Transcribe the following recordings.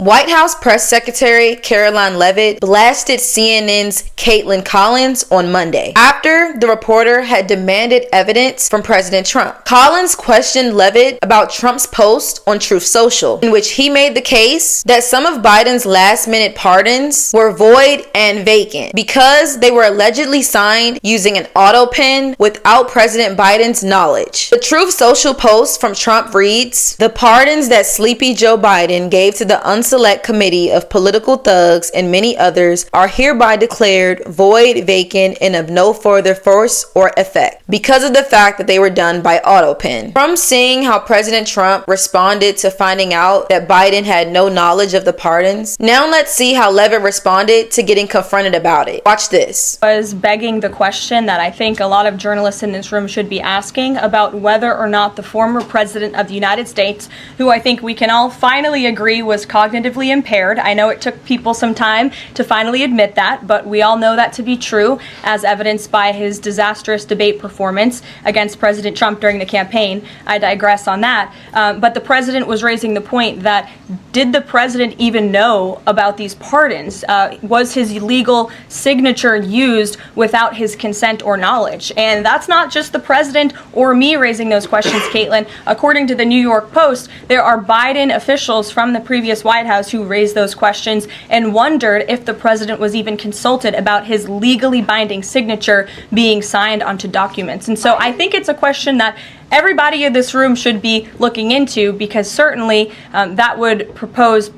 White House Press Secretary Karoline Leavitt blasted CNN's Karoline Collins on Monday after the reporter had demanded evidence from President Trump. Collins questioned Leavitt about Trump's post on Truth Social, in which he made the case that some of Biden's last-minute pardons were void and vacant because they were allegedly signed using an auto pen without President Biden's knowledge. The Truth Social post from Trump reads, "The pardons that Sleepy Joe Biden gave to the Select Committee of political thugs and many others are hereby declared void, vacant, and of no further force or effect because of the fact that they were done by auto pen." From seeing how President Trump responded to finding out that Biden had no knowledge of the pardons, now let's see how Leavitt responded to getting confronted about it. Watch this. Was begging the question that I think a lot of journalists in this room should be asking about whether or not the former president of the United States, who I think we can all finally agree was cognitively impaired. I know it took people some time to finally admit that, but we all know that to be true, as evidenced by his disastrous debate performance against President Trump during the campaign. I digress on that. But the president was raising the point that, did the president even know about these pardons? Was his illegal signature used without his consent or knowledge? And that's not just the president or me raising those questions, Caitlin. According to the New York Post, there are Biden officials from the previous White House who raised those questions and wondered if the president was even consulted about his legally binding signature being signed onto documents. And so I think it's a question that everybody in this room should be looking into, because certainly that would propose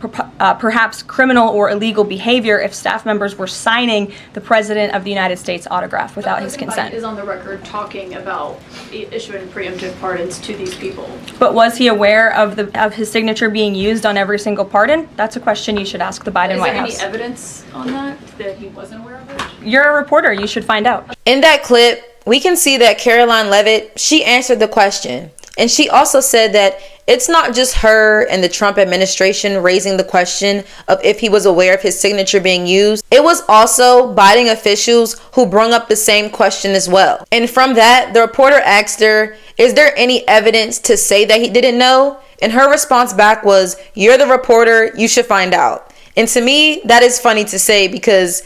perhaps criminal or illegal behavior if staff members were signing the President of the United States autograph without his consent. Biden is on the record talking about issuing preemptive pardons to these people. But was he aware of his signature being used on every single pardon? That's a question you should ask the Biden White House. Is there any evidence on that he wasn't aware of it? You're a reporter. You should find out. In that clip, we can see that Karoline Leavitt, she answered the question. And she also said that it's not just her and the Trump administration raising the question of if he was aware of his signature being used. It was also Biden officials who brought up the same question as well. And from that, the reporter asked her, is there any evidence to say that he didn't know? And her response back was, you're the reporter, you should find out. And to me, that is funny to say, because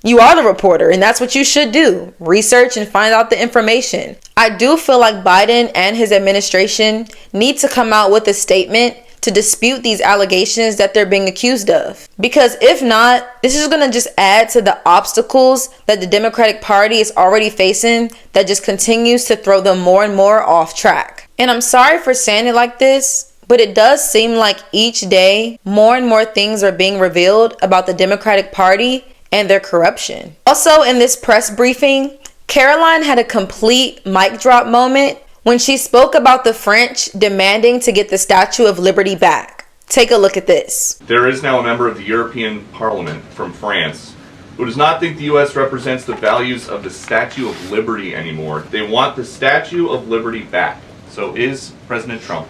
you are the reporter, and that's what you should do. Research and find out the information. I do feel like Biden and his administration need to come out with a statement to dispute these allegations that they're being accused of. Because if not, this is going to just add to the obstacles that the Democratic Party is already facing that just continues to throw them more and more off track. And I'm sorry for saying it like this, but it does seem like each day more and more things are being revealed about the Democratic Party and their corruption. Also, in this press briefing, Karoline had a complete mic drop moment when she spoke about the French demanding to get the Statue of Liberty back. Take a look at this. There is now a member of the European Parliament from France who does not think the U.S. represents the values of the Statue of Liberty anymore. They want the Statue of Liberty back. So is President Trump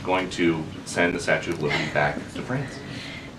going to send the Statue of Liberty back to France?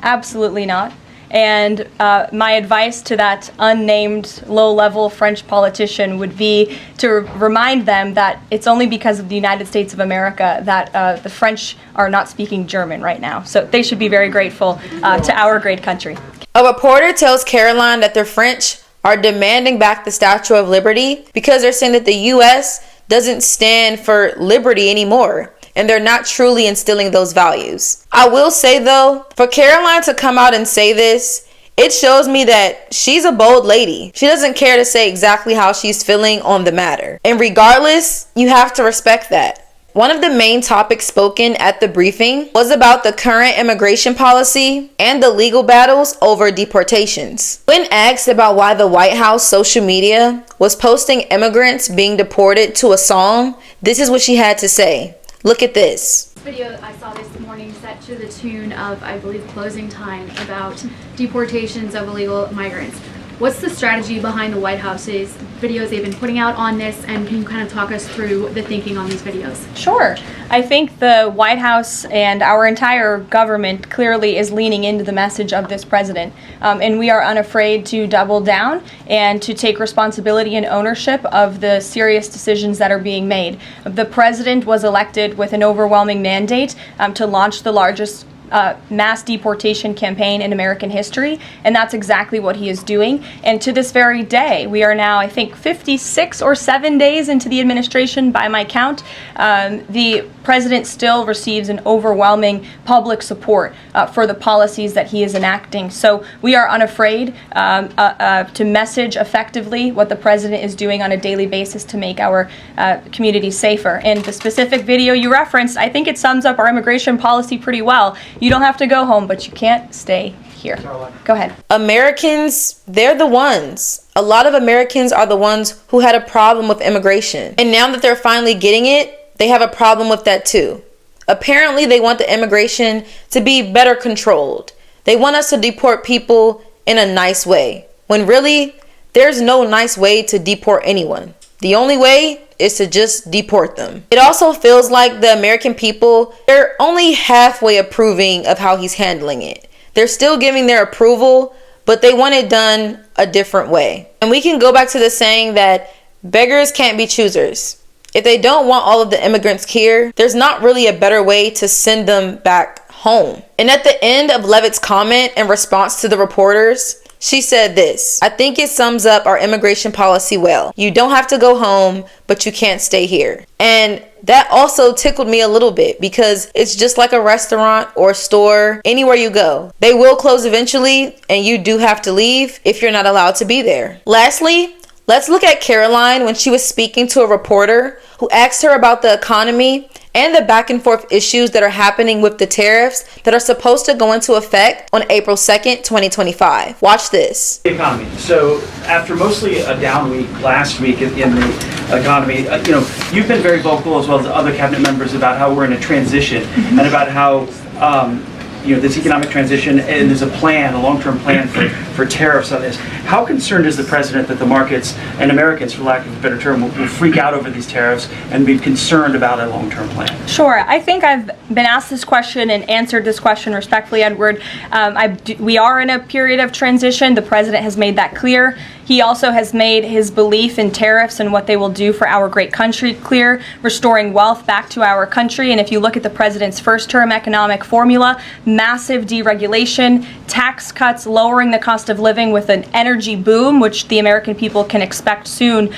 Absolutely not. And my advice to that unnamed low-level French politician would be to remind them that it's only because of the United States of America that the French are not speaking German right now. So they should be very grateful to our great country. A reporter tells Karoline that the French are demanding back the Statue of Liberty because they're saying that the U.S. doesn't stand for liberty anymore, and they're not truly instilling those values. I will say though, for Karoline to come out and say this, it shows me that she's a bold lady. She doesn't care to say exactly how she's feeling on the matter. And regardless, you have to respect that. One of the main topics spoken at the briefing was about the current immigration policy and the legal battles over deportations. When asked about why the White House social media was posting immigrants being deported to a song, this is what she had to say. Look at this. Video I saw this morning set to the tune of, I believe, Closing Time, about deportations of illegal migrants. What's the strategy behind the White House's videos they've been putting out on this, and can you kind of talk us through the thinking on these videos? Sure. I think the White House and our entire government clearly is leaning into the message of this president, and we are unafraid to double down and to take responsibility and ownership of the serious decisions that are being made. The president was elected with an overwhelming mandate to launch the largest mass deportation campaign in American history, and that's exactly what he is doing. And to this very day, we are now, I think, 56 or 7 days into the administration by my count. The president still receives an overwhelming public support for the policies that he is enacting. So we are unafraid to message effectively what the president is doing on a daily basis to make our communities safer. And the specific video you referenced, I think it sums up our immigration policy pretty well. You don't have to go home, but you can't stay here. Go ahead. Americans, they're the ones. A lot of Americans are the ones who had a problem with immigration. And now that they're finally getting it, they have a problem with that too. Apparently, they want the immigration to be better controlled. They want us to deport people in a nice way, when really, there's no nice way to deport anyone. The only way is to just deport them. It also feels like the American people, they're only halfway approving of how he's handling it. They're still giving their approval, but they want it done a different way. And we can go back to the saying that beggars can't be choosers. If they don't want all of the immigrants here, there's not really a better way to send them back home. And at the end of Leavitt's comment in response to the reporters, she said this: I think it sums up our immigration policy well. You don't have to go home, but you can't stay here. And that also tickled me a little bit, because it's just like a restaurant or store, anywhere you go. They will close eventually, and you do have to leave if you're not allowed to be there. Lastly, let's look at Karoline when she was speaking to a reporter who asked her about the economy and the back and forth issues that are happening with the tariffs that are supposed to go into effect on April 2nd, 2025. Watch this. The economy. So after mostly a down week last week in the economy, you've been very vocal, as well as other cabinet members, about how we're in a transition and about how this economic transition, and there's a long-term plan for tariffs on this. How concerned is the president that the markets and Americans, for lack of a better term, will freak out over these tariffs and be concerned about a long-term plan? Sure. I think I've been asked this question and answered this question respectfully, Edward. We are in a period of transition. The president has made that clear. He also has made his belief in tariffs and what they will do for our great country clear, restoring wealth back to our country. And if you look at the president's first-term economic formula, massive deregulation, tax cuts, lowering the cost of living with an energy boom, which the American people can expect soon.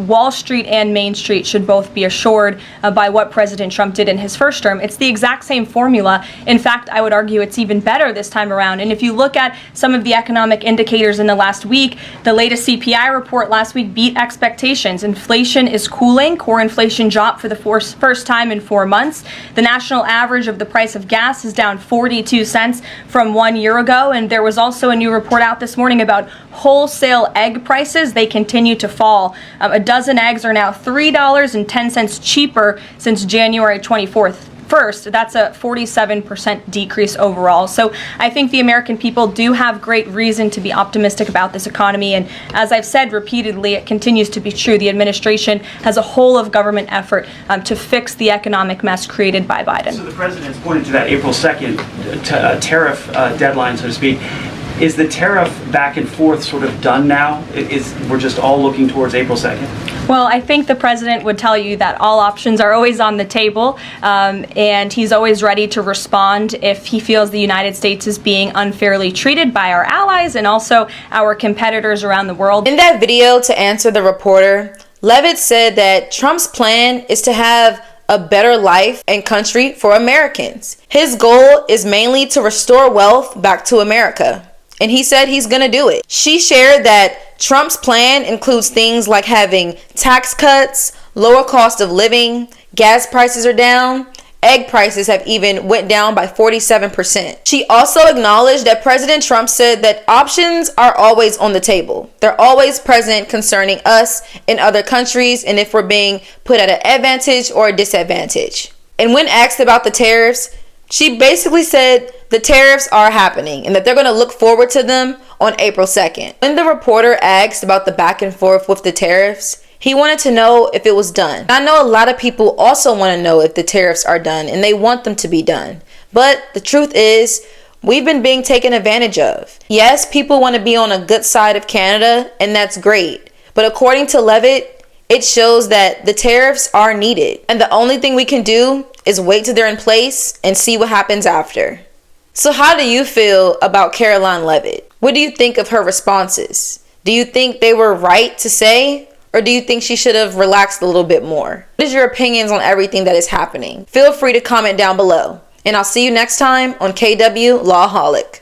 Wall Street and Main Street should both be assured by what President Trump did in his first term. It's the exact same formula. In fact, I would argue it's even better this time around. And if you look at some of the economic indicators in the last week, the latest CPI report last week beat expectations. Inflation is cooling. Core inflation dropped for the first time in 4 months. The national average of the price of gas is down 42 cents from 1 year ago. And there was also a new report out this morning about wholesale egg prices. They continue to fall. A dozen eggs are now $3.10 cheaper since January 24th. First, that's a 47% decrease overall. So I think the American people do have great reason to be optimistic about this economy. And as I've said repeatedly, it continues to be true. The administration has a whole of government effort to fix the economic mess created by Biden. So the president's pointed to that April 2nd tariff deadline, so to speak. Is the tariff back and forth sort of done now? We're just all looking towards April 2nd? Well, I think the president would tell you that all options are always on the table, and he's always ready to respond if he feels the United States is being unfairly treated by our allies and also our competitors around the world. In that video, to answer the reporter, Leavitt said that Trump's plan is to have a better life and country for Americans. His goal is mainly to restore wealth back to America. And he said he's going to do it. She shared that Trump's plan includes things like having tax cuts, lower cost of living, gas prices are down, egg prices have even went down by 47%. She also acknowledged that President Trump said that options are always on the table. They're always present concerning us and other countries, and if we're being put at an advantage or a disadvantage. And when asked about the tariffs, she basically said the tariffs are happening and that they're going to look forward to them on April 2nd. When the reporter asked about the back and forth with the tariffs, he wanted to know if it was done. I know a lot of people also want to know if the tariffs are done and they want them to be done. But the truth is, we've been being taken advantage of. Yes, people want to be on a good side of Canada, and that's great. But according to Leavitt, it shows that the tariffs are needed. And the only thing we can do is wait till they're in place and see what happens after. So how do you feel about Karoline Leavitt? What do you think of her responses? Do you think they were right to say? Or do you think she should have relaxed a little bit more? What is your opinions on everything that is happening? Feel free to comment down below. And I'll see you next time on KW Lawholic.